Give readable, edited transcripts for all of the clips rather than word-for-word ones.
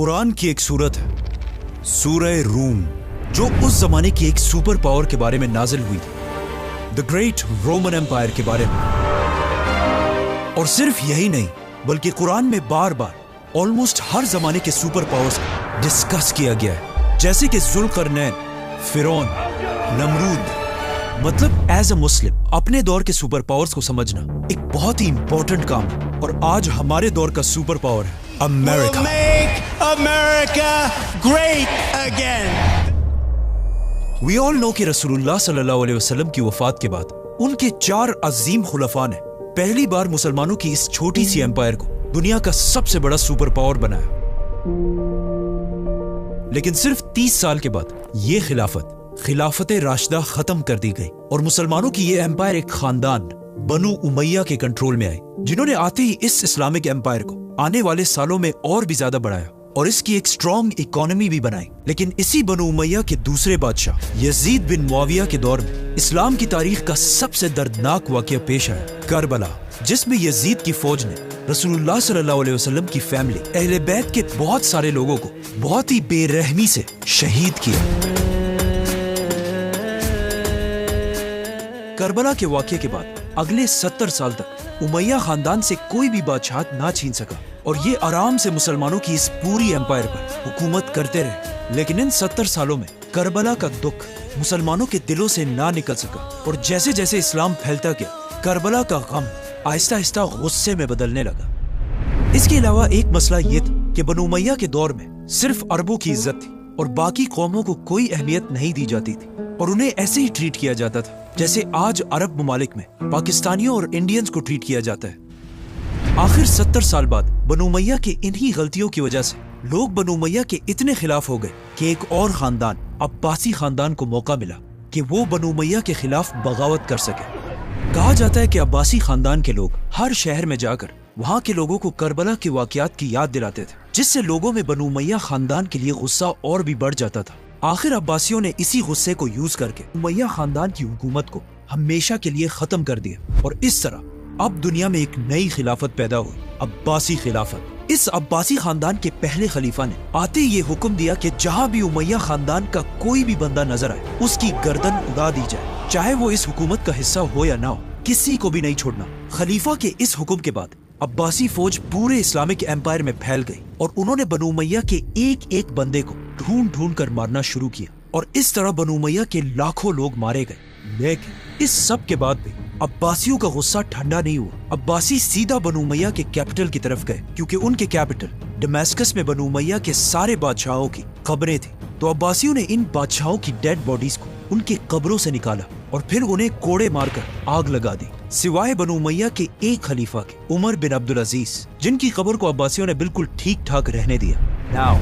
कुरान की एक सूरत है, सूरह रूम, जो उस जमाने की एक सुपर पावर के बारे में नाजिल हुई थी, द ग्रेट रोमन एम्पायर के बारे में। और सिर्फ यही नहीं, बल्कि कुरान में बार बार ऑलमोस्ट हर जमाने के सुपर पावर्स को डिस्कस किया गया है, जैसे कि जुल्करनैन, फिरौन, नमरूद। मतलब एज अ मुस्लिम अपने दौर के सुपर पावर्स को समझना एक बहुत ही इंपॉर्टेंट काम है। और आज हमारे दौर का सुपर पावर है America. We'll make America great again. We all know कि रसूलुल्लाह सल्लल्लाहु अलैहि वसल्लम की वफात के बाद उनके 4 अजीम खुलफा ने पहली बार मुसलमानों की इस छोटी सी एम्पायर को दुनिया का सबसे बड़ा सुपर पावर बनाया। लेकिन सिर्फ 30 साल के बाद ये खिलाफत राशिदा खत्म कर दी गई और मुसलमानों की ये एम्पायर एक खानदान बनु उमैया के कंट्रोल में आई, जिन्होंने आते ही इस इस्लामिक एम्पायर को आने वाले सालों में और भी ज्यादा बढ़ाया और इसकी एक स्ट्रॉन्ग इकोनॉमी भी बनाई। लेकिन इसी बनु उमैया के दूसरे बादशाह यजीद बिन मुआविया के दौर में इस्लाम की तारीख का सबसे दर्दनाक वाकया पेश आया, करबला, जिसमें यजीद की फौज ने रसूलुल्लाह सल्लल्लाहु अलैहि वसल्लम की फैमिली, अहले बैत के बहुत सारे लोगों को बहुत ही बेरहमी से शहीद किया। करबला के वाकये के बाद अगले 70 साल तक उमैया खानदान से कोई भी बादशाह ना छीन सका और ये आराम से मुसलमानों की इस पूरी एम्पायर पर हुकूमत करते रहे। लेकिन इन 70 सालों में करबला का दुख मुसलमानों के दिलों से ना निकल सका और जैसे जैसे इस्लाम फैलता गया, करबला का गम आहिस्ता आहिस्ता गुस्से में बदलने लगा। इसके अलावा एक मसला ये था कि बनु उमैया के दौर में सिर्फ अरबों की इज्जत थी और बाकी कौमों को कोई अहमियत नहीं दी जाती थी और उन्हें ऐसे ही ट्रीट किया जाता था जैसे आज अरब ममालिक में पाकिस्तानियों और इंडियंस को ट्रीट किया जाता है। आखिर 70 साल बाद बनु उमैया के इन्हीं गलतियों की वजह से लोग बनु उमैया के इतने खिलाफ हो गए कि एक और खानदान, अब्बासी खानदान को मौका मिला कि वो बनु उमैया के खिलाफ बगावत कर सके। कहा जाता है कि अब्बासी खानदान के लोग हर शहर में जाकर वहाँ के लोगों को करबला के वाकयात की याद दिलाते थे, जिससे लोगों में बनु उमैया खानदान के लिए गुस्सा और भी बढ़ जाता था। आखिर अब्बासियों ने इसी गुस्से को यूज करके उमैया खानदान की हुकूमत को हमेशा के लिए खत्म कर दिया और इस तरह अब दुनिया में एक नई खिलाफत पैदा हुई, अब्बासी खिलाफत। इस अब्बासी खानदान के पहले खलीफा ने आते ये हुक्म दिया कि जहाँ भी उमैया खानदान का कोई भी बंदा नजर आए उसकी गर्दन उड़ा दी जाए, चाहे वो इस हुकूमत का हिस्सा हो या ना हो, किसी को भी नहीं छोड़ना। खलीफा के इस हुक्म के बाद अब्बासी फौज पूरे इस्लामिक एम्पायर में फैल गई और उन्होंने बनु उमैया के एक एक बंदे को ढूंढ ढूंढ कर मारना शुरू किया और इस तरह बनु उमैया के लाखों लोग मारे गए। लेकिन इस सब के बाद भी अब्बासियों का गुस्सा ठंडा नहीं हुआ। अब्बासी सीधा बनु उमैया के कैपिटल की तरफ गए, क्योंकि उनके कैपिटल दमास्कस में बनु उमैया के सारे बादशाहों की कब्रें थी। तो अब्बासियों ने इन बादशाहों की डेड बॉडीज को उनके कब्रों से निकाला और फिर उन्हें कोड़े मारकर आग लगा दी, सिवाय बनु उमैया के एक खलीफा के, उमर बिन अब्दुल अजीज, जिनकी कब्र को अब्बासियों ने बिल्कुल ठीक ठाक रहने दिया। नाउ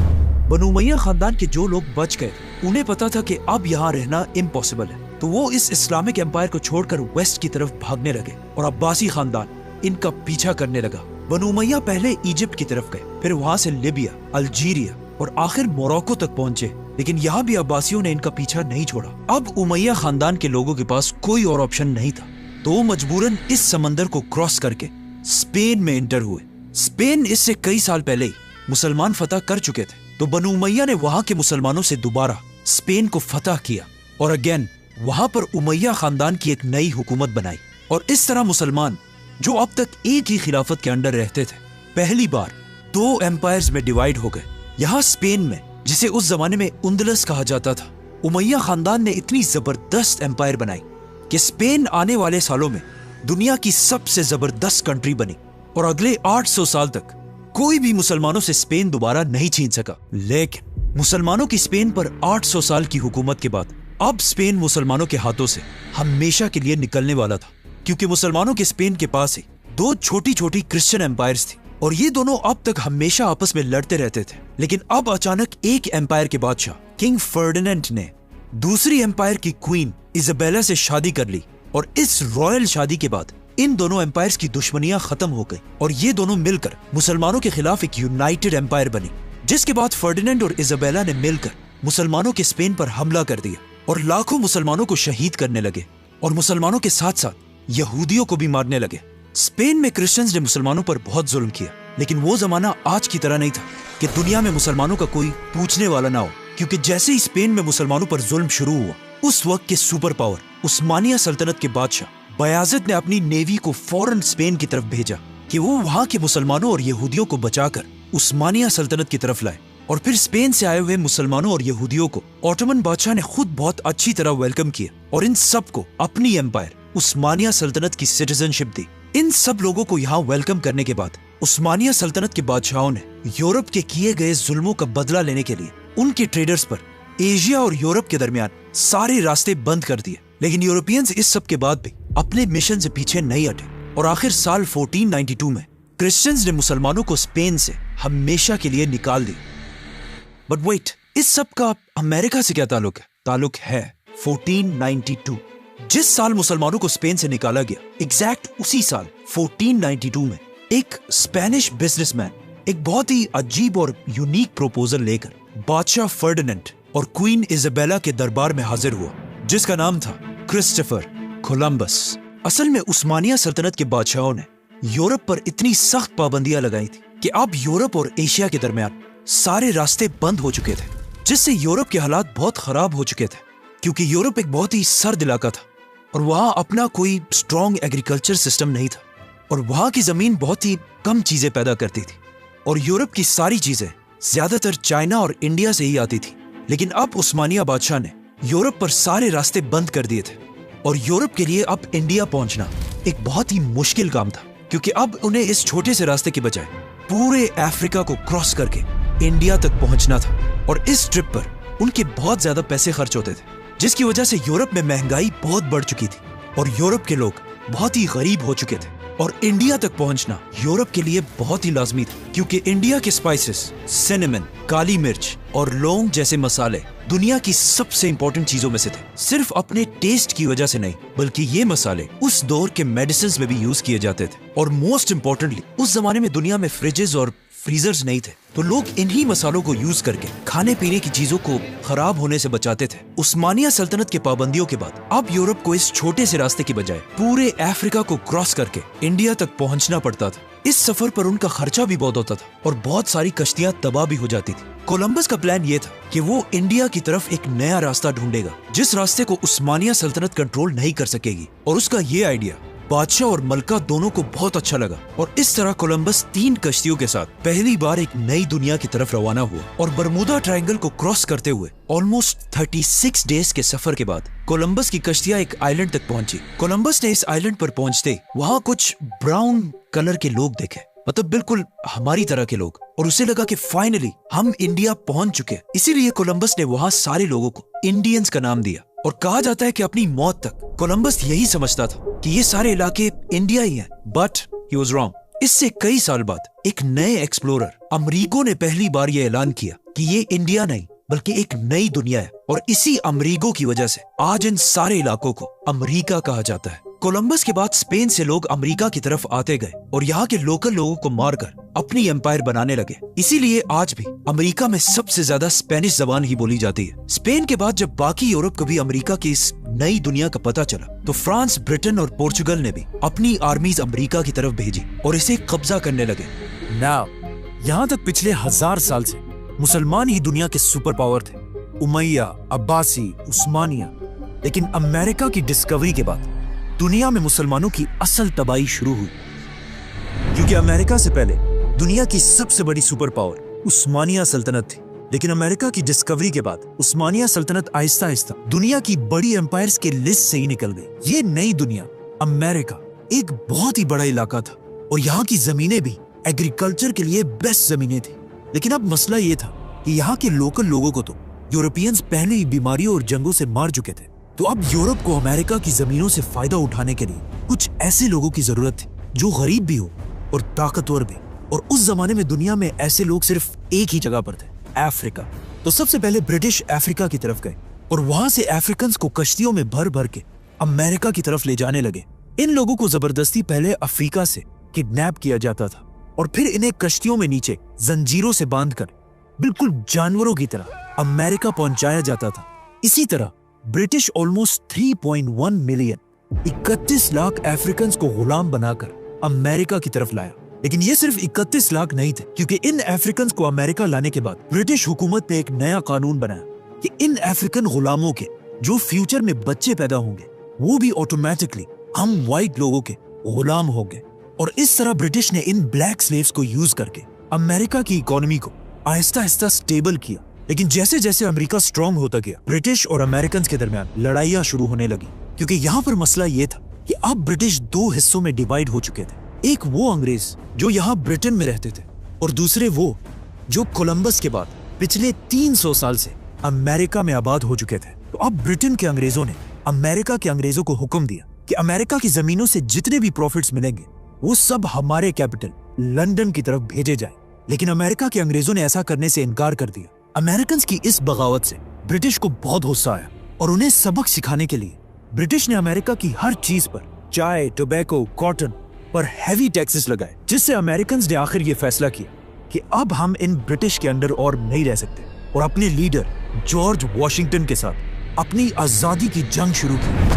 बनु उमैया खानदान के जो लोग बच गए, उन्हें पता था कि अब यहाँ रहना इम्पॉसिबल है, तो वो इस इस्लामिक एम्पायर को छोड़कर वेस्ट की तरफ भागने लगे और अब्बासी खानदान इनका पीछा करने लगा। बनु उमैया पहले इजिप्ट की तरफ गए, फिर वहाँ से लिबिया, अल्जीरिया और आखिर मोरक्को तक पहुँचे, लेकिन यहाँ भी अब्बासियों ने इनका पीछा नहीं छोड़ा। अब उमैया खानदान के लोगों के पास कोई और ऑप्शन नहीं था, तो वो मजबूरन इस समंदर को क्रॉस करके स्पेन में एंटर हुए। स्पेन इससे कई साल पहले ही मुसलमान फतह कर चुके थे, तो बनु उमैया ने वहां के मुसलमानों से दोबारा स्पेन को फतह किया और अगेन वहां पर उमैया खानदान की एक नई हुकूमत बनाई। और इस तरह मुसलमान, जो अब तक एक ही खिलाफत के अंडर रहते थे, पहली बार 2 एम्पायर्स में डिवाइड हो गए। यहाँ स्पेन में, जिसे उस जमाने में उंदलस कहा जाता था, उमैया खानदान ने इतनी जबरदस्त एम्पायर बनाई कि स्पेन आने वाले सालों में दुनिया की सबसे जबरदस्त कंट्री बनी और अगले 800 साल तक कोई भी मुसलमानों से स्पेन दोबारा नहीं छीन सका। लेकिन मुसलमानों की स्पेन पर 800 साल की हुकूमत के बाद अब स्पेन मुसलमानों के हाथों से हमेशा के लिए निकलने वाला था, क्योंकि मुसलमानों के स्पेन के पास ही 2 छोटी छोटी क्रिश्चियन एम्पायर्स थी और ये दोनों अब तक हमेशा आपस में लड़ते रहते थे। लेकिन अब अचानक एक एम्पायर के बादशाह किंग फर्डिनेंड ने दूसरी एम्पायर की क्वीन इजाबेला से शादी कर ली और इस रॉयल शादी के बाद इन दोनों एम्पायर्स की दुश्मनियां खत्म हो गई और ये दोनों मिलकर मुसलमानों के खिलाफ एक यूनाइटेड एम्पायर बनी। जिसके बाद फर्डिनेंड और इजाबेला ने मिलकर मुसलमानों के स्पेन पर हमला कर दिया और लाखों मुसलमानों को शहीद करने लगे और मुसलमानों के साथ साथ यहूदियों को भी मारने लगे। स्पेन में क्रिश्चियंस ने मुसलमानों पर बहुत जुल्म किया लेकिन वो जमाना आज की तरह नहीं था कि दुनिया में मुसलमानों का कोई पूछने वाला ना हो, क्योंकि जैसे ही स्पेन में मुसलमानों पर जुल्म शुरू हुआ, उस वक्त के सुपर पावर उस्मानिया सल्तनत के बादशाह बयाजिद ने अपनी नेवी को फौरन स्पेन की तरफ भेजा कि वो वहां के मुसलमानों और यहूदियों को बचाकर उस्मानिया सल्तनत की तरफ लाए। और फिर स्पेन से आए हुए मुसलमानों और यहूदियों को ऑटोमन बादशाह ने खुद बहुत अच्छी तरह वेलकम किया और इन सब को अपनी एम्पायर उस्मानिया सल्तनत की सिटीजनशिप दी। इन सब लोगों को यहाँ वेलकम करने के बाद उस्मानिया सल्तनत के बादशाहों ने यूरोप के किए गए जुल्मों का बदला लेने के लिए उनके ट्रेडर्स पर एशिया और यूरोप के दरमियान सारे रास्ते बंद कर दिए। लेकिन यूरोपियंस इस सब के बाद भी अपने मिशन से पीछे नहीं हटे और आखिर साल 1492 में क्रिश्चियंस ने मुसलमानों को स्पेन से हमेशा के लिए निकाल दिया। बट वेट, इस सब का अमेरिका से क्या ताल्लुक है? ताल्लुक है 1492। जिस साल मुसलमानों को स्पेन से निकाला गया, एग्जैक्ट उसी साल 1492 में एक स्पेनिश बिजनेसमैन एक बहुत ही अजीब और यूनिक प्रपोजल लेकर बादशाह फर्डिनेंड और क्वीन इजाबेला के दरबार में हाजिर हुआ, जिसका नाम था क्रिस्टोफर कोलंबस। असल में उस्मानिया सल्तनत के बादशाहों ने यूरोप पर इतनी सख्त पाबंदियां लगाई थी कि अब यूरोप और एशिया के दरमियान सारे रास्ते बंद हो चुके थे, जिससे यूरोप के हालात बहुत खराब हो चुके थे, क्योंकि यूरोप एक बहुत ही सर्द इलाका था और वहां अपना कोई स्ट्रॉन्ग एग्रीकल्चर सिस्टम नहीं था और वहां की जमीन बहुत ही कम चीजें पैदा करती थी और यूरोप की सारी चीजें ज्यादातर चाइना और इंडिया से ही आती थी। लेकिन अब उस्मानिया बादशाह ने यूरोप पर सारे रास्ते बंद कर दिए थे और यूरोप के लिए अब इंडिया पहुंचना एक बहुत ही मुश्किल काम था, क्योंकि अब उन्हें इस छोटे से रास्ते के बजाय पूरे अफ्रीका को क्रॉस करके इंडिया तक पहुंचना था। और इस ट्रिप पर उनके बहुत ज्यादा पैसे खर्च होते थे, जिसकी वजह से यूरोप में महंगाई बहुत बढ़ चुकी थी और यूरोप के लोग बहुत ही गरीब हो चुके थे और इंडिया तक पहुंचना यूरोप के लिए बहुत ही लाजमी था, क्योंकि इंडिया के स्पाइसेस, सिनेमन, काली मिर्च और लौंग जैसे मसाले दुनिया की सबसे इंपॉर्टेंट चीजों में से थे। सिर्फ अपने टेस्ट की वजह से नहीं, बल्कि ये मसाले उस दौर के मेडिसिन में भी यूज किए जाते थे और मोस्ट इंपॉर्टेंटली उस जमाने में दुनिया में फ्रिजेस और फ्रीजर्स नहीं थे, तो लोग इन्हीं मसालों को यूज करके खाने पीने की चीजों को खराब होने से बचाते थे। उस्मानिया सल्तनत के पाबंदियों के बाद अब यूरोप को इस छोटे से रास्ते की बजाय पूरे अफ्रीका को क्रॉस करके इंडिया तक पहुंचना पड़ता था। इस सफर पर उनका खर्चा भी बहुत होता था और बहुत सारी कश्तियां तबाह भी हो जाती थी। कोलंबस का प्लान ये था कि वो इंडिया की तरफ एक नया रास्ता ढूंढेगा, जिस रास्ते को उस्मानिया सल्तनत कंट्रोल नहीं कर सकेगी, और उसका ये आइडिया बादशाह और मलका दोनों को बहुत अच्छा लगा और इस तरह कोलंबस 3 कश्तियों के साथ पहली बार एक नई दुनिया की तरफ रवाना हुआ और बरमूदा ट्रायंगल को क्रॉस करते हुए ऑलमोस्ट 36 डेज के सफर के बाद कोलंबस की कश्तियां एक आइलैंड तक पहुंची। कोलंबस ने इस आइलैंड पर पहुंचते वहां कुछ ब्राउन कलर के लोग देखे, मतलब बिल्कुल हमारी तरह के लोग, और उसे लगा कि फाइनली हम इंडिया पहुंच चुके। इसीलिए कोलंबस ने वहां सारे लोगों को इंडियंस का नाम दिया और कहा जाता है कि अपनी मौत तक कोलंबस यही समझता था कि ये सारे इलाके इंडिया ही हैं, बट ही वाज रॉन्ग। इससे कई साल बाद एक नए एक्सप्लोरर अमरीगो ने पहली बार यह ऐलान किया कि ये इंडिया नहीं बल्कि एक नई दुनिया है, और इसी अमरीगो की वजह से आज इन सारे इलाकों को अमरीका कहा जाता है। कोलंबस के बाद स्पेन से लोग अमेरिका की तरफ आते गए और यहाँ के लोकल लोगों को मारकर अपनी एम्पायर बनाने लगे। इसीलिए आज भी अमेरिका में सबसे ज्यादा स्पेनिश जबान ही बोली जाती है। स्पेन के बाद जब बाकी यूरोप को भी अमेरिका की इस नई दुनिया का पता चला, तो फ्रांस, ब्रिटेन और पोर्चुगल ने भी अपनी आर्मीज अमेरिका की तरफ भेजी और इसे कब्जा करने लगे। नाउ यहाँ तक पिछले 1000 साल से मुसलमान ही दुनिया के सुपर पावर थे, उमैया, अब्बासी, उस्मानिया। लेकिन अमेरिका की डिस्कवरी के बाद दुनिया में मुसलमानों की असल तबाही शुरू हुई, क्योंकि अमेरिका से पहले दुनिया की सबसे बड़ी सुपर पावर उस्मानिया सल्तनत थी। लेकिन अमेरिका की डिस्कवरी के बाद उस्मानिया सल्तनत आहिस्ता आहिस्ता दुनिया की बड़ी एम्पायर्स के लिस्ट से ही निकल गई। ये नई दुनिया अमेरिका एक बहुत ही बड़ा इलाका था और यहाँ की जमीनें भी एग्रीकल्चर के लिए बेस्ट जमीनें थी। लेकिन अब मसला ये था कि यहाँ के लोकल लोगों को तो यूरोपियंस पहले ही बीमारियों और जंगों से मार चुके थे, तो अब यूरोप को अमेरिका की जमीनों से फायदा उठाने के लिए कुछ ऐसे लोगों की जरूरत थी जो गरीब भी हो और ताकतवर भी। और उस जमाने में दुनिया में ऐसे लोग सिर्फ एक ही जगह पर थे, अफ्रीका। तो सबसे पहले ब्रिटिश अफ्रीका की तरफ गए और वहां से अफ्रीकन्स को कश्तियों में भर भर के अमेरिका की तरफ ले जाने लगे। इन लोगों को जबरदस्ती पहले अफ्रीका से किडनैप किया जाता था और फिर इन्हें कश्तियों में नीचे जंजीरों से बांधकर बिल्कुल जानवरों की तरह अमेरिका पहुंचाया जाता था। इसी तरह British almost 3.1 million 31 lakh Africans को गुलाम बनाकर अमेरिका की तरफ लाया लेकिन ये सिर्फ 31 लाख नहीं थे, क्योंकि इन अफ्रीकन को अमेरिका लाने के बाद ब्रिटिश हुकूमत ने एक नया कानून बनाया कि इन अफ्रीकन गुलामों के जो फ्यूचर में बच्चे पैदा होंगे वो भी ऑटोमेटिकली हम व्हाइट लोगों के गुलाम होंगे। और इस तरह ब्रिटिश ने इन ब्लैक स्लेव्स को यूज करके अमेरिका की इकोनॉमी को आहिस्ता आहिस्ता स्टेबल किया। लेकिन जैसे जैसे अमेरिका स्ट्रांग होता गया, ब्रिटिश और अमेरिकन के दरमियान लड़ाइयां शुरू होने लगी, क्योंकि यहाँ पर मसला ये था कि अब ब्रिटिश दो हिस्सों में डिवाइड हो चुके थे। एक वो अंग्रेज जो यहाँ ब्रिटेन में रहते थे और दूसरे वो जो कोलंबस के बाद पिछले 300 साल से अमेरिका में आबाद हो चुके थे। तो अब ब्रिटेन के अंग्रेजों ने अमेरिका के अंग्रेजों को हुक्म दिया कि अमेरिका की जमीनों से जितने भी प्रॉफिट्स मिलेंगे वो सब हमारे कैपिटल लंदन की तरफ भेजे जाएं। लेकिन अमेरिका के अंग्रेजों ने ऐसा करने से इनकार कर दिया। अमेरिकन की इस बगावत से ब्रिटिश को बहुत गुस्सा आया और उन्हें सबक सिखाने के लिए ब्रिटिश ने अमेरिका की हर चीज पर, चाय, टोबैको, कॉटन पर हैवी टैक्सेस लगाए, जिससे अमेरिकन ने आखिर ये फैसला किया कि अब हम इन ब्रिटिश के अंडर और नहीं रह सकते और अपने लीडर जॉर्ज वॉशिंगटन के साथ अपनी आजादी की जंग शुरू की।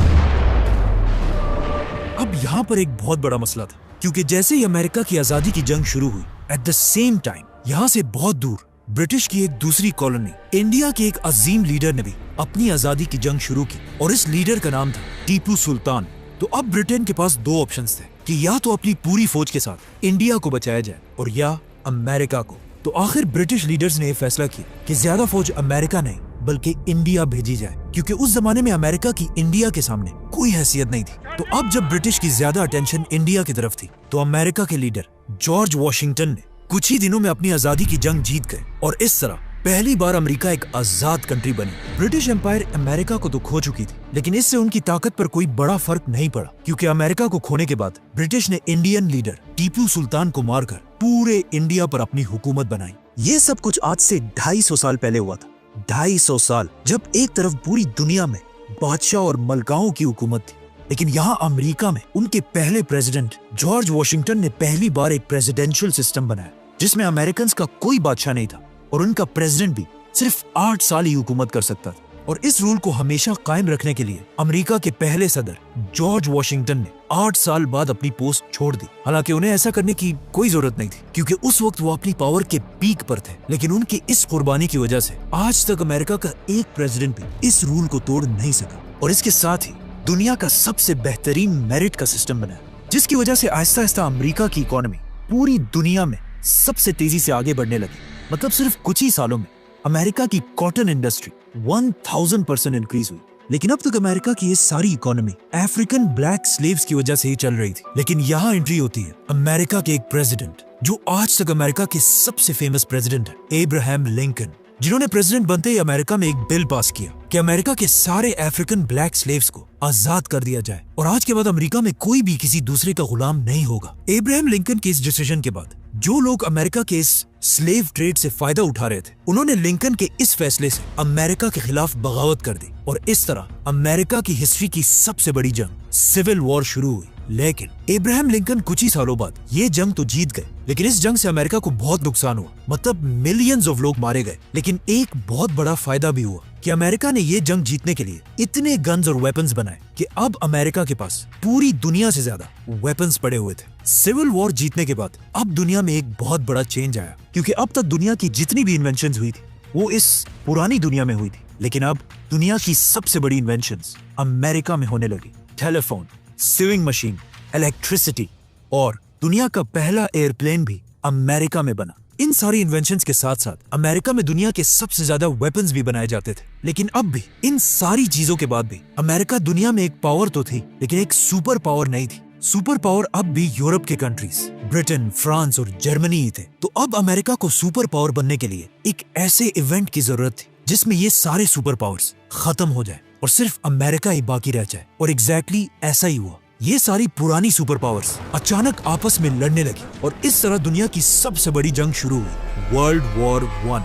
अब यहाँ पर एक बहुत बड़ा मसला था, क्योंकि जैसे ही अमेरिका की आजादी की जंग शुरू हुई, एट द सेम टाइम यहाँ से बहुत दूर ब्रिटिश की एक दूसरी कॉलोनी इंडिया के एक अजीम लीडर ने भी अपनी आजादी की जंग शुरू की और इस लीडर का नाम था टीपू सुल्तान। तो अब ब्रिटेन के पास दो ऑप्शंस थे कि या तो अपनी पूरी फौज के साथ इंडिया को बचाया जाए और या अमेरिका को। तो आखिर ब्रिटिश लीडर्स ने यह फैसला किया कि ज्यादा फौज अमेरिका नहीं बल्कि इंडिया भेजी जाए, क्योंकि उस जमाने में अमेरिका की इंडिया के सामने कोई हैसियत नहीं थी। तो अब जब ब्रिटिश की ज्यादा अटेंशन इंडिया की तरफ थी, तो अमेरिका के लीडर जॉर्ज वॉशिंगटन ने कुछ ही दिनों में अपनी आजादी की जंग जीत गए और इस तरह पहली बार अमेरिका एक आजाद कंट्री बनी। ब्रिटिश एम्पायर अमेरिका को तो खो चुकी थी, लेकिन इससे उनकी ताकत पर कोई बड़ा फर्क नहीं पड़ा, क्योंकि अमेरिका को खोने के बाद ब्रिटिश ने इंडियन लीडर टीपू सुल्तान को मारकर पूरे इंडिया पर अपनी हुकूमत बनाई। ये सब कुछ आज से 250 साल पहले हुआ था। 250 साल जब एक तरफ पूरी दुनिया में बादशाह और मलकाओं की हुकूमत थी, लेकिन यहाँ अमेरिका में उनके पहले प्रेसिडेंट जॉर्ज वॉशिंगटन ने पहली बार एक प्रेसिडेंशियल सिस्टम बनाया, जिसमें अमेरिकन का कोई बादशाह नहीं था और उनका प्रेसिडेंट भी सिर्फ 8 साल ही हुकूमत कर सकता था। और इस रूल को हमेशा कायम रखने के लिए अमेरिका के पहले सदर जॉर्ज वॉशिंगटन ने 8 साल बाद अपनी पोस्ट छोड़ दी। हालांकि उन्हें ऐसा करने की कोई जरूरत नहीं थी, क्योंकि उस वक्त वो अपनी पावर के पीक पर थे। लेकिन उनकी इस कुर्बानी की वजह से आज तक अमेरिका का एक प्रेसिडेंट भी इस रूल को तोड़ नहीं सका। और इसके साथ ही दुनिया का सबसे बेहतरीन मेरिट का सिस्टम बनाया, जिसकी वजह से आहिस्ता आहिस्ता अमेरिका की इकोनॉमी पूरी दुनिया में सबसे तेजी से आगे बढ़ने लगी। मतलब सिर्फ कुछ ही सालों में अमेरिका की कॉटन इंडस्ट्री 1000% इंक्रीज हुई। लेकिन अब तक अमेरिका की ये सारी इकोनॉमी अफ्रीकन ब्लैक स्लेव्स की वजह से ही चल रही थी। लेकिन यहाँ एंट्री होती है अमेरिका के एक प्रेसिडेंट, जो आज तक अमेरिका के सबसे फेमस प्रेसिडेंट है, अब्राहम लिंकन, जिन्होंने प्रेसिडेंट बनते ही अमेरिका में एक बिल पास किया कि अमेरिका के सारे अफ्रीकन ब्लैक स्लेव्स को आजाद कर दिया जाए और आज के बाद अमेरिका में कोई भी किसी दूसरे का गुलाम नहीं होगा। अब्राहम लिंकन के इस डिसीजन के बाद जो लोग अमेरिका के इस स्लेव ट्रेड से फायदा उठा रहे थे, उन्होंने लिंकन के इस फैसले से अमेरिका के खिलाफ बगावत कर दी और इस तरह अमेरिका की हिस्ट्री की सबसे बड़ी जंग सिविल वॉर शुरू हुई। लेकिन अब्राहम लिंकन कुछ ही सालों बाद ये जंग तो जीत गए, लेकिन इस जंग से अमेरिका को बहुत नुकसान हुआ। मतलब मिलियंस ऑफ लोग मारे गए। लेकिन एक बहुत बड़ा फायदा भी हुआ कि अमेरिका ने ये जंग जीतने के लिए इतने गन्स और वेपन्स बनाए कि अब अमेरिका के पास पूरी दुनिया से ज्यादा वेपन्स पड़े हुए थे। सिविल वॉर जीतने के बाद अब दुनिया में एक बहुत बड़ा चेंज आया, क्योंकि अब तक दुनिया की जितनी भी इन्वेंशंस हुई थी वो इस पुरानी दुनिया में हुई थी, लेकिन अब दुनिया की सबसे बड़ी इन्वेंशंस अमेरिका में होने लगी। टेलीफोन, सीविंग मशीन, इलेक्ट्रिसिटी और दुनिया का पहला एयरप्लेन भी अमेरिका में बना। इन सारी इन्वेंशंस के साथ साथ अमेरिका में दुनिया के सबसे ज्यादा वेपन्स भी बनाए जाते थे। लेकिन अब भी इन सारी चीजों के बाद भी अमेरिका दुनिया में एक पावर तो थी, लेकिन एक सुपर पावर नहीं थी। सुपर पावर अब भी यूरोप के कंट्रीज ब्रिटेन, फ्रांस और जर्मनी ही थे। तो अब अमेरिका को सुपर पावर बनने के लिए एक ऐसे इवेंट की जरूरत थी जिसमें ये सारे सुपर पावर्स खत्म हो जाए और सिर्फ अमेरिका ही बाकी रह जाए। और एग्जैक्टली ऐसा ही हुआ। ये सारी पुरानी सुपर पावर्स अचानक आपस में लड़ने लगी और इस तरह दुनिया की सबसे बड़ी जंग शुरू हुई, वर्ल्ड वॉर 1।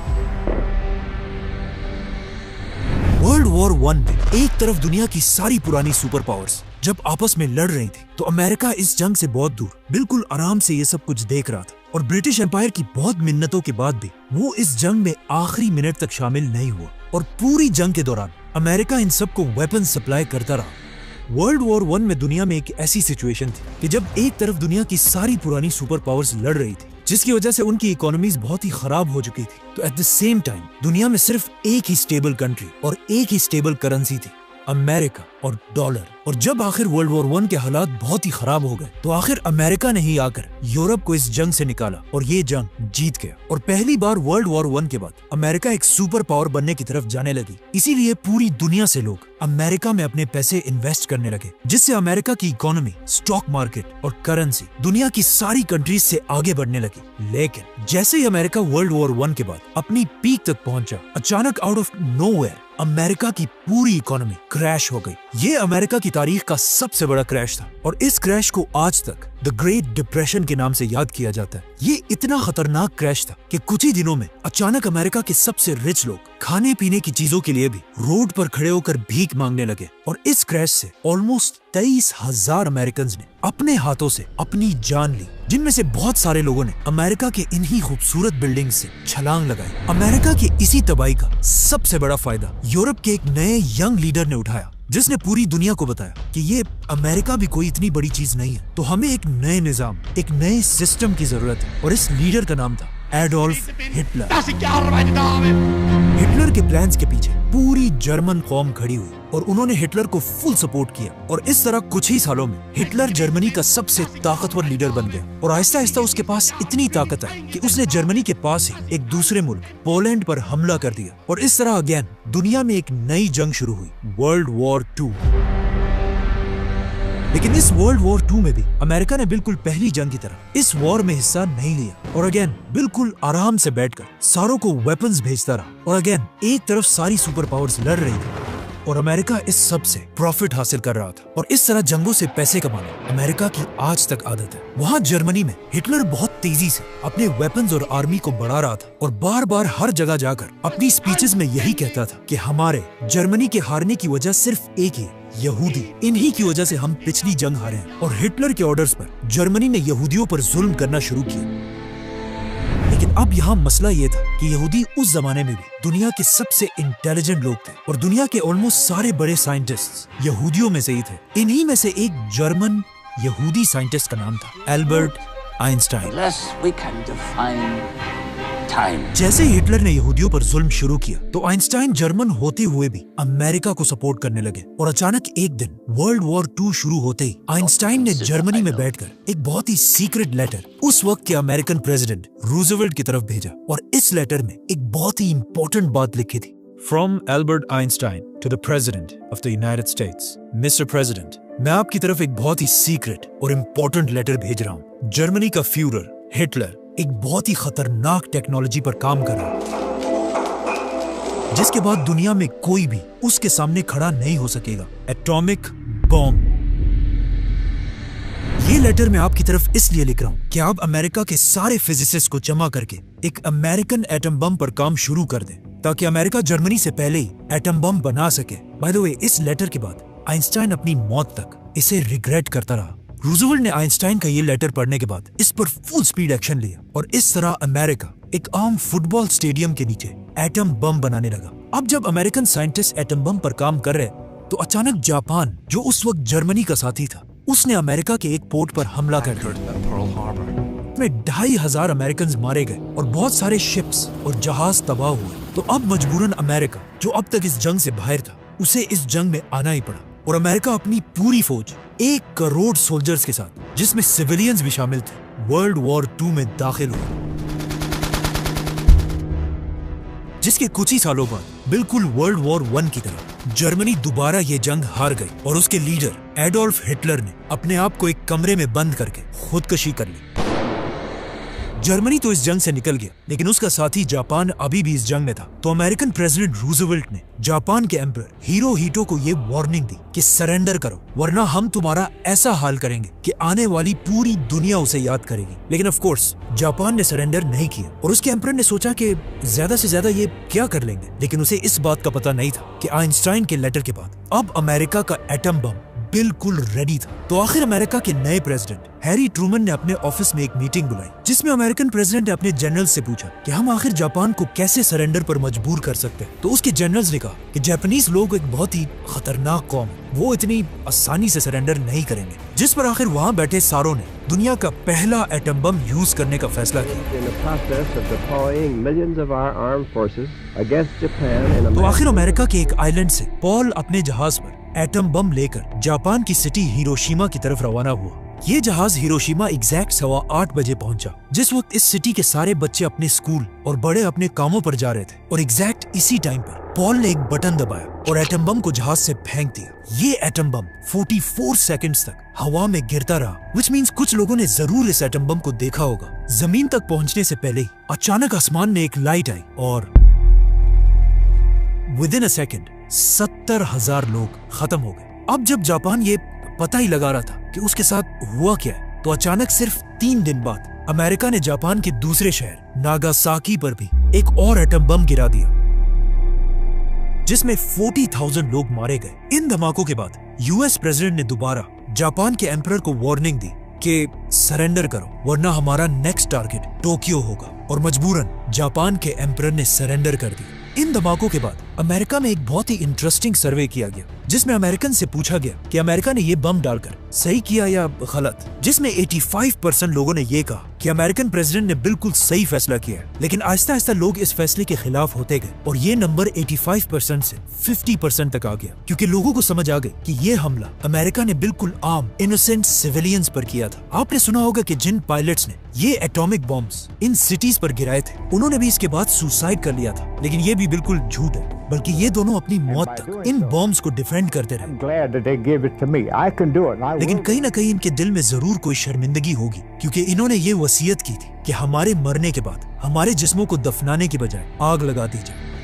वर्ल्ड वॉर 1 में एक तरफ दुनिया की सारी पुरानी सुपर पावर्स जब आपस में लड़ रही थी, तो अमेरिका इस जंग से बहुत दूर बिल्कुल आराम से ये सब कुछ देख रहा था। और ब्रिटिश एम्पायर की बहुत मिन्नतों के बाद भी वो इस जंग में आखिरी मिनट तक शामिल नहीं हुआ और पूरी जंग के दौरान अमेरिका इन सबको वेपन सप्लाई करता रहा। वर्ल्ड वॉर 1 में दुनिया में एक ऐसी सिचुएशन थी कि जब एक तरफ दुनिया की सारी पुरानी सुपर पावर्स लड़ रही थी, जिसकी वजह से उनकी इकोनॉमीज बहुत ही खराब हो चुकी थी, तो एट द सेम टाइम दुनिया में सिर्फ एक ही स्टेबल कंट्री और एक ही स्टेबल करेंसी थी, अमेरिका और डॉलर। और जब आखिर वर्ल्ड वॉर 1 के हालात बहुत ही खराब हो गए, तो आखिर अमेरिका ने ही आकर यूरोप को इस जंग से निकाला और ये जंग जीत गया। और पहली बार वर्ल्ड वॉर 1 के बाद अमेरिका एक सुपर पावर बनने की तरफ जाने लगी। इसीलिए पूरी दुनिया से लोग अमेरिका में अपने पैसे इन्वेस्ट करने लगे, जिससे अमेरिका की इकोनॉमी, स्टॉक मार्केट और करेंसी दुनिया की सारी कंट्रीज से आगे बढ़ने लगी। लेकिन जैसे ही अमेरिका वर्ल्ड वॉर 1 के बाद अपनी पीक तक पहुंचा, अचानक आउट ऑफ नोवेयर अमेरिका की पूरी इकोनॉमी क्रैश हो गई। ये अमेरिका की तारीख का सबसे बड़ा क्रैश था और इस क्रैश को आज तक द ग्रेट डिप्रेशन के नाम से याद किया जाता है। ये इतना खतरनाक क्रैश था कि कुछ ही दिनों में अचानक अमेरिका के सबसे रिच लोग खाने पीने की चीजों के लिए भी रोड पर खड़े होकर भीख मांगने लगे। और इस क्रैश से ऑलमोस्ट 23,000 अमेरिकन ने अपने हाथों से अपनी जान ली, जिनमें से बहुत सारे लोगों ने अमेरिका के इन्हीं खूबसूरत बिल्डिंग से छलांग लगाई। अमेरिका की इसी तबाही का सबसे बड़ा फायदा यूरोप के एक नए यंग लीडर ने उठाया, जिसने पूरी दुनिया को बताया कि ये अमेरिका भी कोई इतनी बड़ी चीज नहीं है, तो हमें एक नए निजाम, एक नए सिस्टम की जरूरत है। और इस लीडर का नाम था एडोल्फ हिटलर। हिटलर के प्लान्स के पीछे पूरी जर्मन कौम खड़ी हुई और उन्होंने हिटलर को फुल सपोर्ट किया। और इस तरह कुछ ही सालों में हिटलर जर्मनी का सबसे ताकतवर लीडर बन गया। और आहिस्ता आहिस्ता उसके पास इतनी ताकत आई कि उसने जर्मनी के पास ही एक दूसरे मुल्क पोलैंड पर हमला कर दिया। और इस तरह अगेन दुनिया में एक नई जंग शुरू हुई, वर्ल्ड वॉर 2। लेकिन इस वर्ल्ड वॉर 2 में भी अमेरिका ने बिल्कुल पहली जंग की तरह इस वॉर में हिस्सा नहीं लिया और अगेन बिल्कुल आराम से बैठकर सारों को वेपन्स भेजता रहा। और अगेन एक तरफ सारी सुपर पावर्स लड़ रही थी और अमेरिका इस सब से प्रॉफिट हासिल कर रहा था। और इस तरह जंगों से पैसे कमाना अमेरिका की आज तक आदत है। वहाँ जर्मनी में हिटलर बहुत तेजी से अपने वेपन्स और आर्मी को बढ़ा रहा था और बार बार हर जगह जाकर अपनी स्पीचेस में यही कहता था कि हमारे जर्मनी के हारने की वजह सिर्फ एक ही, यहूदी। इन्हीं की वजह से हम पिछली जंग हारे हैं। और हिटलर के ऑर्डर्स पर जर्मनी ने यहूदियों पर जुल्म करना शुरू किया। लेकिन अब यहाँ मसला ये था कि यहूदी उस जमाने में भी दुनिया के सबसे इंटेलिजेंट लोग थे और दुनिया के ऑलमोस्ट सारे बड़े साइंटिस्ट यहूदियों में से ही थे। इन्हीं में से एक जर्मन यहूदी साइंटिस्ट का नाम था एल्बर्ट आइंस्टाइन। जैसे ही हिटलर ने यहूदियों पर जुल्म शुरू किया, तो आइंस्टाइन जर्मन होते हुए भी अमेरिका को सपोर्ट करने लगे। और अचानक एक दिन वर्ल्ड वॉर 2 शुरू होते ही आइंस्टाइन ने जर्मनी में बैठकर एक बहुत ही सीक्रेट लेटर उस वक्त के अमेरिकन प्रेसिडेंट रूजवेल्ट की तरफ भेजा। और इस लेटर में एक बहुत ही इंपॉर्टेंट बात लिखी थी, from Albert Einstein to the President of the United States. Mister President, मैं आपकी तरफ एक बहुत ही सीक्रेट और इम्पोर्टेंट लेटर भेज रहा हूँ। जर्मनी का फ्यूरर हिटलर एक बहुत ही खतरनाक टेक्नोलॉजी पर काम कर रहा है, जिसके बाद दुनिया में कोई भी उसके सामने खड़ा नहीं हो सकेगा, एटॉमिक बॉम्ब। ये लेटर मैं आपकी तरफ इसलिए लिख रहा हूं कि आप अमेरिका के सारे फिजिसिस्ट को जमा करके एक अमेरिकन एटम बम पर काम शुरू कर दें, ताकि अमेरिका जर्मनी से पहले ही एटम बम बना सके। बाय द वे, इस लेटर के बाद आइंस्टाइन अपनी मौत तक इसे रिग्रेट करता रहा। रूजवेल्ट ने आइंस्टाइन का ये लेटर पढ़ने के बाद इस पर फुल स्पीड एक्शन लिया और इस तरह अमेरिका एक आम फुटबॉल स्टेडियम के नीचे एटम बम बनाने लगा। अब जब अमेरिकन साइंटिस्ट एटम बम पर काम कर रहे, तो अचानक जापान, जो उस वक्त जर्मनी का साथी था, उसने अमेरिका के एक पोर्ट पर हमला कर दिया। में 2,500 अमेरिकन मारे गए और बहुत सारे शिप्स और जहाज तबाह हुए। तो अब मजबूरन अमेरिका, जो अब तक इस जंग से बाहर था, उसे इस जंग में आना ही पड़ा। और अमेरिका अपनी पूरी फौज 1 करोड़ सोल्जर्स के साथ, जिसमें सिविलियंस भी शामिल थे, वर्ल्ड वॉर 2 में दाखिल हुआ। जिसके कुछ ही सालों बाद बिल्कुल वर्ल्ड वॉर 1 की तरह जर्मनी दोबारा ये जंग हार गई और उसके लीडर एडोल्फ हिटलर ने अपने आप को एक कमरे में बंद करके खुदकुशी कर ली। जर्मनी तो इस जंग से निकल गया, लेकिन उसका साथी जापान अभी भी इस जंग में था। तो अमेरिकन प्रेसिडेंट रूजवेल्ट ने जापान के एम्परर हिरोहितो को ये वार्निंग दी कि सरेंडर करो, वरना हम तुम्हारा ऐसा हाल करेंगे कि आने वाली पूरी दुनिया उसे याद करेगी। लेकिन ऑफ कोर्स जापान ने सरेंडर नहीं किया और उसके एम्परर ने सोचा कि ज्यादा से ज्यादा ये क्या कर लेंगे। लेकिन उसे इस बात का पता नहीं था कि आइंस्टाइन के लेटर के बाद अब अमेरिका का एटम बम बिल्कुल रेडी था। तो आखिर अमेरिका के नए प्रेसिडेंट हैरी ट्रूमन ने अपने ऑफिस में एक मीटिंग बुलाई, जिसमें अमेरिकन प्रेसिडेंट ने अपने जनरल से पूछा कि हम आखिर जापान को कैसे सरेंडर पर मजबूर कर सकते हैं। तो उसके जनरल्स ने कहा कि जापानीज लोग एक बहुत ही खतरनाक कौम है, वो इतनी आसानी से सरेंडर नहीं करेंगे। जिस पर आखिर वहाँ बैठे सारों ने दुनिया का पहला एटम बम यूज करने का फैसला किया। तो आखिर अमेरिका के एक आइलैंड से पॉल अपने जहाज पर एटम बम लेकर जापान की सिटी हिरोशिमा की तरफ रवाना हुआ। ये जहाज हिरोशिमा एग्जैक्ट 8:15 बजे पहुंचा, जिस वक्त इस सिटी के सारे बच्चे अपने स्कूल और बड़े अपने कामों पर जा रहे थे। और एग्जैक्ट इसी टाइम पर पॉल ने एक बटन दबाया और एटम बम को जहाज से फेंक दिया। ये एटम बम 44 सेकंड्स तक हवा में गिरता रहा, which means कुछ लोगों ने जरूर इस एटम बम को देखा होगा। जमीन तक पहुंचने से पहले ही अचानक आसमान में एक लाइट आई और विदिन अ सेकेंड 70,000 लोग खत्म हो गए। अब जब जापान ये पता ही लगा रहा था कि उसके साथ हुआ क्या है, तो अचानक सिर्फ 3 दिन बाद अमेरिका ने जापान के दूसरे शहर नागासाकी पर भी एक और एटम बम गिरा दिया, जिसमें 40,000 लोग मारे गए। इन धमाकों के बाद यूएस प्रेसिडेंट ने दोबारा जापान के एम्परर को वार्निंग दी कि सरेंडर करो, वरना हमारा नेक्स्ट टारगेट टोक्यो होगा। और मजबूरन जापान के एम्परर ने सरेंडर कर दिया। इन धमाकों के बाद अमेरिका में एक बहुत ही इंटरेस्टिंग सर्वे किया गया, जिसमें अमेरिकन से पूछा गया कि अमेरिका ने ये बम डालकर सही किया या गलत, जिसमें 85% लोगों ने ये कहा कि अमेरिकन प्रेसिडेंट ने बिल्कुल सही फैसला किया है। लेकिन आहिस्ता आहिस्ता लोग इस फैसले के खिलाफ होते गए और ये नंबर 85% से 50% तक आ गया, क्योंकि लोगों को समझ आ गई कि ये हमला अमेरिका ने बिल्कुल आम इनोसेंट सिविलियंस पर किया था। आपने सुना होगा कि जिन पायलट्स ने ये एटॉमिक बॉम्ब्स इन सिटीज पर गिराए थे, उन्होंने भी इसके बाद सुसाइड कर लिया था। लेकिन ये भी बिल्कुल झूठ है, बल्कि ये दोनों अपनी मौत तक इन बॉम्ब्स को डिफेंड करते रहे। लेकिन कहीं ना कहीं इनके दिल में जरूर कोई शर्मिंदगी होगी, क्योंकि इन्होंने ये वसीयत की थी कि हमारे मरने के बाद हमारे जिस्मों को दफनाने की बजाय आग लगा दी जाए।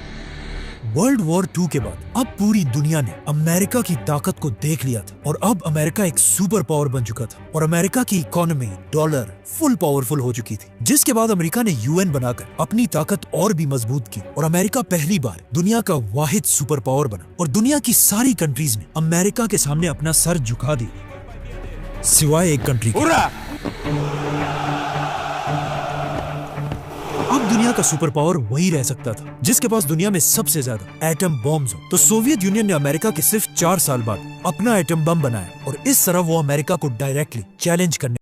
वर्ल्ड वॉर 2 के बाद अब पूरी दुनिया ने अमेरिका की ताकत को देख लिया था और अब अमेरिका एक सुपर पावर बन चुका था और अमेरिका की इकोनॉमी, डॉलर फुल पावरफुल हो चुकी थी, जिसके बाद अमेरिका ने यूएन बनाकर अपनी ताकत और भी मजबूत की और अमेरिका पहली बार दुनिया का वाहिद सुपर पावर बना और दुनिया की सारी कंट्रीज ने अमेरिका के सामने अपना सर झुका दिया, सिवाय एक कंट्री के। अब दुनिया का सुपर पावर वही रह सकता था जिसके पास दुनिया में सबसे ज्यादा एटम बॉम्ब्स हो। तो सोवियत यूनियन ने अमेरिका के सिर्फ 4 साल बाद अपना एटम बम बनाया और इस तरह वो अमेरिका को डायरेक्टली चैलेंज करने